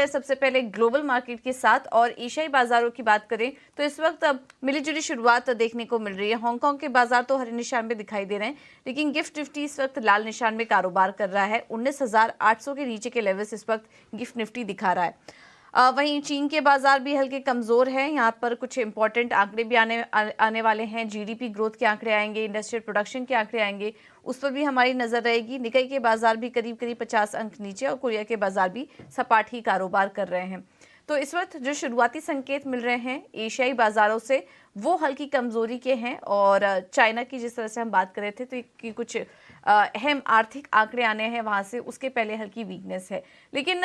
हैं सबसे पहले ग्लोबल मार्केट के साथ और एशियाई बाजारों की बात करें तो इस वक्त अब मिलीजुली शुरुआत देखने को मिल रही है। हांगकांग के बाजार तो हरे निशान में दिखाई दे रहे हैं, लेकिन गिफ्ट निफ्टी इस वक्त लाल निशान में कारोबार कर रहा है। 19,800 के नीचे के लेवल्स इस वक्त गिफ्ट निफ्टी दिखा रहा है। वहीं चीन के बाजार भी हल्के कमजोर हैं। यहाँ पर कुछ इंपॉर्टेंट आंकड़े भी आने वाले हैं। जीडीपी ग्रोथ के आंकड़े आएंगे, इंडस्ट्रियल प्रोडक्शन के आंकड़े आएंगे, उस पर भी हमारी नजर रहेगी। निकाई के बाजार भी करीब करीब 50 अंक नीचे और कोरिया के बाजार भी सपाट ही कारोबार कर रहे हैं। तो इस वक्त जो शुरुआती संकेत मिल रहे हैं एशियाई बाजारों से वो हल्की कमजोरी के हैं। और चाइना की जिस तरह से हम बात कर रहे थे तो कुछ अहम आर्थिक आंकड़े आने हैं वहां से, उसके पहले हल्की वीकनेस है। लेकिन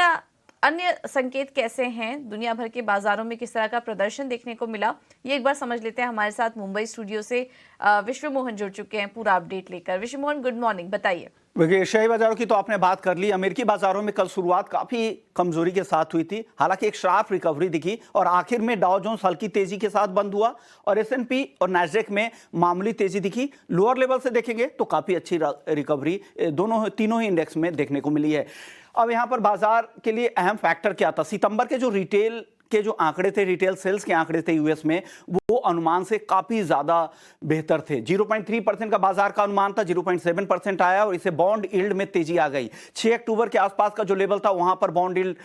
अन्य संकेत कैसे हैं, दुनिया भर के बाजारों में किस तरह का प्रदर्शन देखने को मिला, ये एक बार समझ लेते हैं। हमारे साथ मुंबई स्टूडियो से विश्व मोहन जुड़ चुके हैं पूरा अपडेट लेकर। विश्व मोहन, गुड मॉर्निंग, बताइए। एशियाई बाजारों की तो आपने बात कर ली। अमेरिकी बाजारों में कल शुरुआत काफी कमजोरी के साथ हुई थी, हालांकि एक शार्प रिकवरी दिखी और आखिर में डाउ जोन्स हल्की तेजी के साथ बंद हुआ और एसएनपी और नैस्डैक में मामूली तेजी दिखी। लोअर लेवल से देखेंगे तो काफी अच्छी रिकवरी तीनों ही इंडेक्स में देखने को मिली है। अब यहां पर बाजार के लिए अहम फैक्टर क्या था? सितंबर के जो रिटेल के जो आंकड़े थे, रिटेल सेल्स के आंकड़े थे यूएस में, वो अनुमान से काफी ज्यादा बेहतर थे। 0.3% का बाजार का अनुमान था, 0.7% आया और इसे बॉन्ड यील्ड में तेजी आ गई। 6 अक्टूबर के आसपास का जो लेवल था वहां पर बॉन्ड यील्ड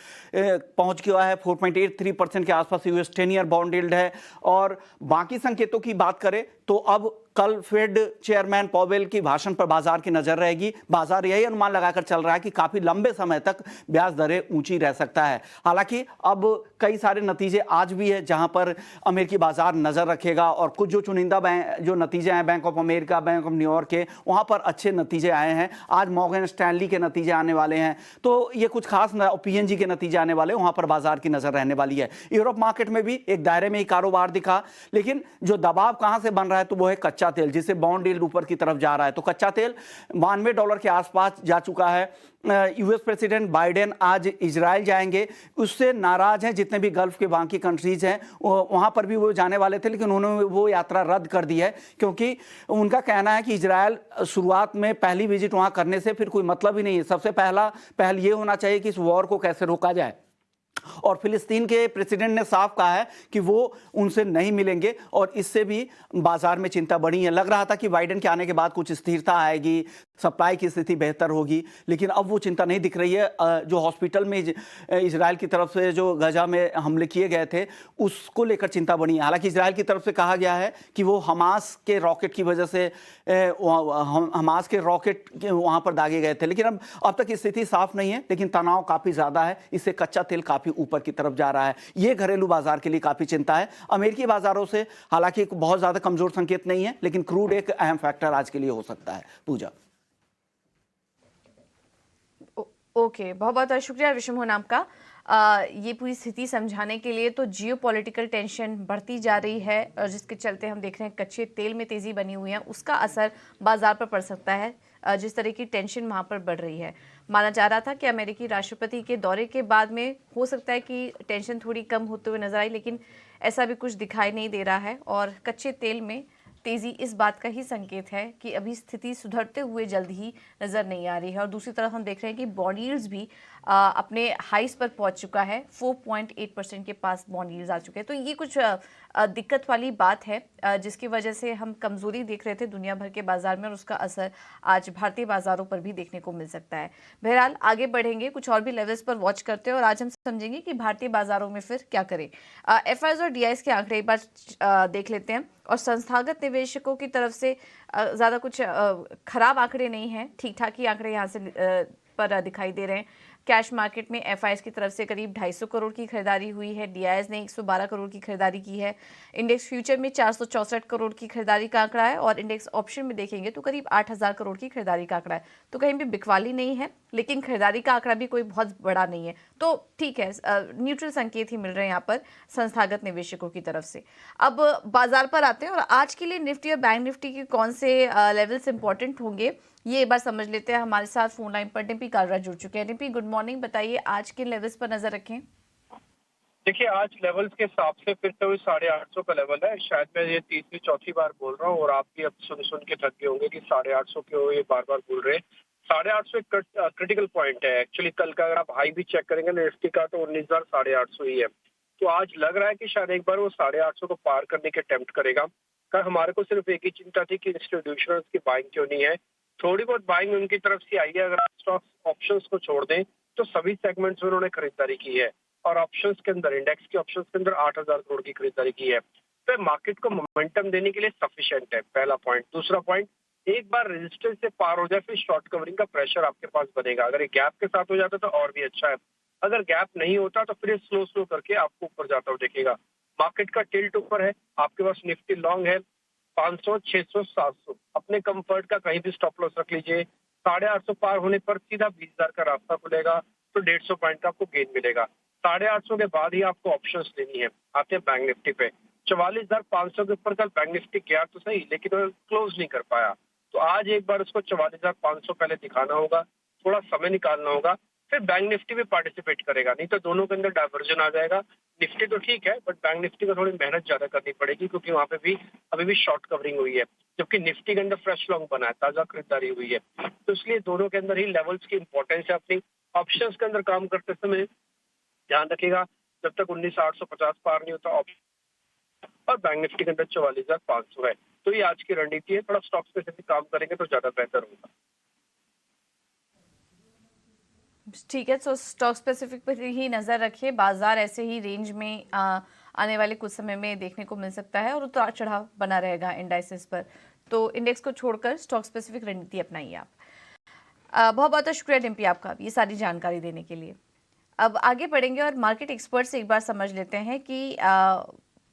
पहुंच गया है 4.83% के आसपास यूएस 10 ईयर बॉन्ड यील्ड है। और बाकी संकेतों की बात करें तो अब कल फेड चेयरमैन पॉवेल की भाषण पर बाजार की नजर रहेगी। बाजार यही अनुमान लगाकर चल रहा है कि काफी लंबे समय तक ब्याज दरें ऊंची रह सकता है। हालांकि अब कई सारे नतीजे आज भी है जहां पर अमेरिकी बाजार नजर रखेगा और कुछ जो चुनिंदा जो नतीजे हैं bank of America, bank of New York के, वहां पर अच्छे नतीजे आए हैं। आज मॉर्गन स्टैनली के नतीजे आने वाले हैं, तो ये कुछ खास पीएनजी के नतीजे आने वाले, वहां पर बाजार की नजर रहने वाली है। यूरोप मार्केट में भी एक दायरे में ही कारोबार दिखा, लेकिन जो दबाव कहां से बन रहा है तो वो है कच्चा तेल, जिससे बॉन्ड यील्ड ऊपर की तरफ जा रहा है। तो कच्चा तेल $92 के आसपास जा चुका है। यूएस प्रेसिडेंट बाइडेन आज इजराइल जाएंगे, उससे नाराज हैं जितने भी गल्फ के बाकी कंट्रीज हैं, वहां पर भी वो जाने वाले थे, लेकिन उन्होंने वो यात्रा रद्द कर दी है क्योंकि उनका कहना है कि इजराइल शुरुआत में पहली विजिट वहां करने से फिर कोई मतलब ही नहीं है। सबसे पहल ये होना चाहिए कि इस वॉर को कैसे रोका जाए। और फिलिस्तीन के प्रेसिडेंट ने साफ कहा है कि वो उनसे नहीं मिलेंगे और इससे भी बाजार में चिंता बढ़ी है। लग रहा था कि बाइडेन के आने के बाद कुछ स्थिरता आएगी, सप्लाई की स्थिति बेहतर होगी, लेकिन अब वो चिंता नहीं दिख रही है। जो हॉस्पिटल में इजराइल की तरफ से जो गजा में हमले किए गए थे उसको लेकर चिंता बढ़ी है। हालांकि इजराइल की तरफ से कहा गया है कि वो हमास के रॉकेट की वजह से हमास के रॉकेट वहां पर दागे गए थे, लेकिन अब तक स्थिति साफ नहीं है। लेकिन तनाव काफी ज्यादा है, इससे कच्चा तेल काफी ऊपर की तरफ जा रहा है। यह घरेलू बाजार के लिए काफी चिंता है। अमेरिकी बाजारों से हालांकि बहुत ज्यादा कमजोर संकेत नहीं है, लेकिन क्रूड एक अहम फैक्टर आज के लिए हो सकता है। पूजा। ओके, बहुत बहुत शुक्रिया विश्व मोहन आपका ये पूरी स्थिति समझाने के लिए। तो जियोपॉलिटिकल टेंशन बढ़ती जा रही है और जिसके चलते हम देख रहे हैं कच्चे तेल में तेजी बनी हुई है, उसका असर बाजार पर पड़ सकता है। जिस तरह की टेंशन वहां पर बढ़ रही है, माना जा रहा था कि अमेरिकी राष्ट्रपति के दौरे के बाद में हो सकता है कि टेंशन थोड़ी कम होते हुए नजर आई, लेकिन ऐसा भी कुछ दिखाई नहीं दे रहा है। और कच्चे तेल में तेजी इस बात का ही संकेत है कि अभी स्थिति सुधरते हुए जल्द ही नजर नहीं आ रही है। और दूसरी तरफ हम देख रहे हैं कि बॉन्ड यील्ड्स भी अपने हाइस पर पहुंच चुका है, 4.8% के पास बॉन्ड यील्ड्स आ चुके हैं। तो ये कुछ दिक्कत वाली बात है जिसकी वजह से हम कमजोरी देख रहे थे दुनिया भर के बाजार में और उसका असर आज भारतीय बाजारों पर भी देखने को मिल सकता है। बहरहाल आगे बढ़ेंगे, कुछ और भी लेवल्स पर वॉच करते हैं और आज हम समझेंगे कि भारतीय बाजारों में फिर क्या करें। एफआईआईज और डीआईज के आंकड़े एक बार देख लेते हैं और संस्थागत निवेशकों की तरफ से ज़्यादा कुछ खराब आंकड़े नहीं हैं, ठीक ठाक ही आंकड़े यहाँ से पर दिखाई दे रहे हैं। कैश मार्केट में एफआईआईज की तरफ से करीब 250 करोड़ की खरीदारी हुई है, डीआईएस ने 112 करोड़ की खरीदारी की है, इंडेक्स फ्यूचर में 464 करोड़ की खरीदारी का आंकड़ा है और इंडेक्स ऑप्शन में देखेंगे तो करीब 8000 करोड़ की खरीदारी का आंकड़ा है। तो कहीं भी बिकवाली नहीं है, लेकिन खरीदारी का आंकड़ा भी कोई बहुत बड़ा नहीं है, तो ठीक है, न्यूट्रल संकेत ही मिल रहे हैं यहाँ पर संस्थागत निवेशकों की तरफ से। अब बाजार पर आते हैं और आज के लिए निफ्टी और बैंक निफ्टी के कौन से लेवल्स इंपॉर्टेंट होंगे ये एक बार समझ लेते हैं। हमारे साथ फोन लाइन पर डिम्पी कालरा जुड़ चुके हैं। डिम्पी, गुड मॉर्निंग, बताइए आज के लेवल्स पर नजर रखें। देखिए, आज लेवल्स के हिसाब से फिर से 850 का लेवल है। शायद मैं ये तीसरी चौथी बार बोल रहा हूँ और आप भी अब सुन के थक गए होंगे कि 850 के ये बार बार बोल रहे हैं। 850 एक क्रिटिकल पॉइंट है एक्चुअली। कल का अगर आप हाई भी चेक करेंगे निफ्टी का तो 19,850 ही है। तो आज लग रहा है कि शायद एक बार वो 850 को पार करने के अटेम्प्ट करेगा। कल हमारे को सिर्फ एक ही चिंता थी कि इंस्टीट्यूशनल्स की बाइंग क्यों नहीं है। थोड़ी बहुत बाइंग उनकी तरफ से आई है। अगर आप स्टॉक ऑप्शंस को छोड़ दें तो सभी सेगमेंट्स में उन्होंने खरीदारी की है और ऑप्शंस के अंदर, इंडेक्स के ऑप्शंस के अंदर 8,000 करोड़ की खरीदारी की है। तो मार्केट को मोमेंटम देने के लिए सफिशिएंट है, पहला पॉइंट। दूसरा पॉइंट, एक बार रेजिस्टेंस से पार हो जाए फिर शॉर्ट कवरिंग का प्रेशर आपके पास बनेगा। अगर ये गैप के साथ हो जाता तो और भी अच्छा है। अगर गैप नहीं होता तो फिर स्लो स्लो करके आपको ऊपर जाता हुआ दिखेगा। मार्केट का टिल्ट ऊपर है, आपके पास निफ्टी लॉन्ग है 500, 600, 700। अपने कंफर्ट का कहीं भी स्टॉप लॉस रख लीजिए। 850 पार होने पर सीधा 20,000 का रास्ता खुलेगा तो 150 पॉइंट का आपको गेन मिलेगा। 850 के बाद ही आपको ऑप्शंस लेनी है। आते हैं बैंक निफ्टी पे। 44,500 के ऊपर कल बैंक निफ्टी गया तो सही, लेकिन वो क्लोज नहीं कर पाया। तो आज एक बार उसको 44,500 पहले दिखाना होगा, थोड़ा समय निकालना होगा, फिर बैंक निफ्टी में पार्टिसिपेट करेगा। नहीं तो दोनों के अंदर डाइवर्जन आ जाएगा। निफ्टी तो ठीक है बट बैंक निफ्टी को थोड़ी मेहनत ज्यादा करनी पड़ेगी क्योंकि वहां पे भी अभी भी शॉर्ट कवरिंग हुई है, जबकि निफ्टी के अंदर फ्रेश लॉन्ग बना है, ताजा खरीदारी हुई है। तो इसलिए दोनों के अंदर ही लेवल्स की इंपॉर्टेंस है। अपनी ऑप्शंस के अंदर काम करते समय ध्यान रखिएगा जब तक 19,850 पार नहीं होता और बैंक निफ्टी के अंदर 44,500 है। तो ये आज की रणनीति है। थोड़ा स्टॉक स्पेसिफिक काम करेंगे तो ज्यादा बेहतर होगा। ठीक है, तो स्टॉक स्पेसिफिक पर ही नज़र रखिए। बाजार ऐसे ही रेंज में आने वाले कुछ समय में देखने को मिल सकता है और उतार चढ़ाव बना रहेगा इंडाइसेस पर। तो इंडेक्स को छोड़कर स्टॉक स्पेसिफिक रणनीति अपनाइए आप। बहुत बहुत शुक्रिया डिम्पी आपका ये सारी जानकारी देने के लिए। अब आगे बढ़ेंगे और मार्केट एक्सपर्ट से एक बार समझ लेते हैं कि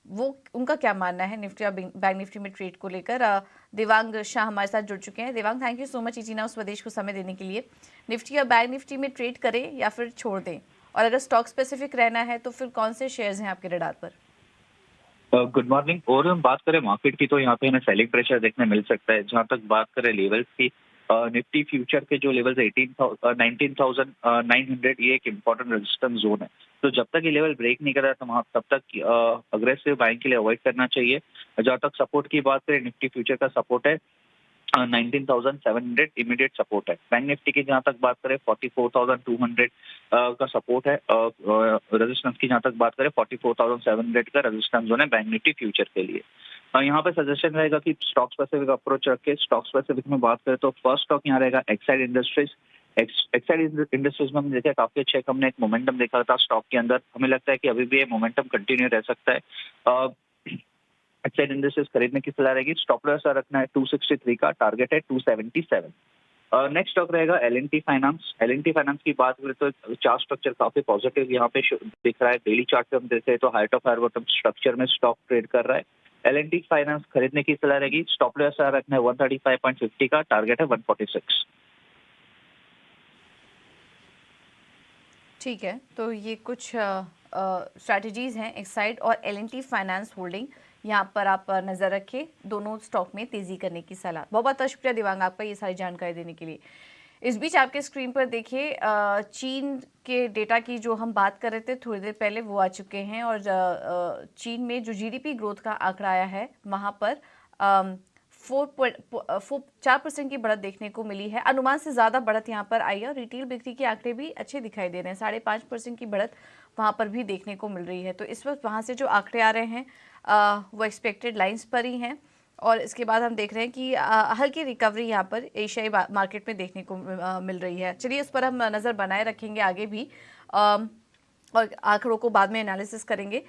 वो उनका क्या मानना है निफ्टी और बैंक निफ्टी में ट्रेड को लेकर। देवांग शाह हमारे साथ जुड़ चुके हैं। Devang, thank you so much इचीना स्वदेश को समय देने के लिए। निफ्टी और बैंक निफ्टी में ट्रेड करें या फिर छोड़ दें, और अगर स्टॉक स्पेसिफिक रहना है तो फिर कौन से शेयर्स हैं आपके रडार पर? Good morning. और हम बात करें मार्केट की तो यहाँ पे हमें सेलिंग प्रेशर देखने मिल सकता है। जहाँ तक बात करें लेवल्स की, निफ्टी फ्यूचर के जो लेवल्स 19,900 ये एक इम्पोर्टेंट रेजिस्टेंस जोन है। तो जब तक ये लेवल ब्रेक नहीं कर रहा तो वहाँ तब तक अग्रेसिव बाइंग के लिए अवॉइड करना चाहिए। जहाँ तक सपोर्ट की बात करें, निफ्टी फ्यूचर का सपोर्ट है 19,700 इमीडिएट सपोर्ट है। बैंक निफ्टी की जहां तक बात करें 44,200 का सपोर्ट है। रेजिस्टेंस की जहां तक बात करें 44,700 का रेजिस्टेंस जोन है बैंक निफ्टी फ्यूचर के लिए। यहाँ पे सजेशन रहेगा कि स्टॉक स्पेसिफिक अप्रोच रख के स्टॉक स्पेसिफिक में बात करें तो फर्स्ट स्टॉक यहाँ रहेगा एक्साइड इंडस्ट्रीज। एक्साइड इंडस्ट्रीज में हमने देखा काफी अच्छा हमने एक मोमेंटम देखा था स्टॉक के अंदर। हमें लगता है कि अभी भी ये मोमेंटम कंटिन्यू रह सकता है। एक्साइड इंडस्ट्रीज खरीदने की सलाह रहेगी। स्टॉप लॉस रखना है 263 का, टारगेट है 277। नेक्स्ट स्टॉक रहेगा एल&टी फाइनेंस। एल&टी फाइनेंस की बात करें तो चार्ट स्ट्रक्चर काफी पॉजिटिव यहाँ पे दिख रहा है। डेली चार्ट पे हम देखते हैं तो height of higher bottom structure में स्टॉक ट्रेड कर रहा है। एल&टी फाइनेंस खरीदने की सलाह रहेगी। स्टॉप लॉस रखना है 135.50 का, टारगेट है 146। ठीक है, तो ये कुछ स्ट्रैटेजीज हैं एक्साइड और एल&टी फाइनेंस होल्डिंग, यहाँ पर आप नज़र रखें। दोनों स्टॉक में तेज़ी करने की सलाह। बहुत बहुत शुक्रिया दिवांग आपका ये सारी जानकारी देने के लिए। इस बीच आपके स्क्रीन पर देखिए चीन के डेटा की जो हम बात कर रहे थे थोड़ी देर पहले वो आ चुके हैं और चीन में जो जीडीपी ग्रोथ का आंकड़ा आया है वहाँ पर 4% की बढ़त देखने को मिली है। अनुमान से ज़्यादा बढ़त यहाँ पर आई है और रिटेल बिक्री के आंकड़े भी अच्छे दिखाई दे रहे हैं। 5.5% की बढ़त वहाँ पर भी देखने को मिल रही है। तो इस वक्त वहाँ से जो आंकड़े आ रहे हैं वो एक्सपेक्टेड लाइंस पर ही हैं। और इसके बाद हम देख रहे हैं कि हल्की रिकवरी यहाँ पर एशियाई मार्केट में देखने को मिल रही है। चलिए उस पर हम नज़र बनाए रखेंगे आगे भी और आंकड़ों को बाद में एनालिसिस करेंगे।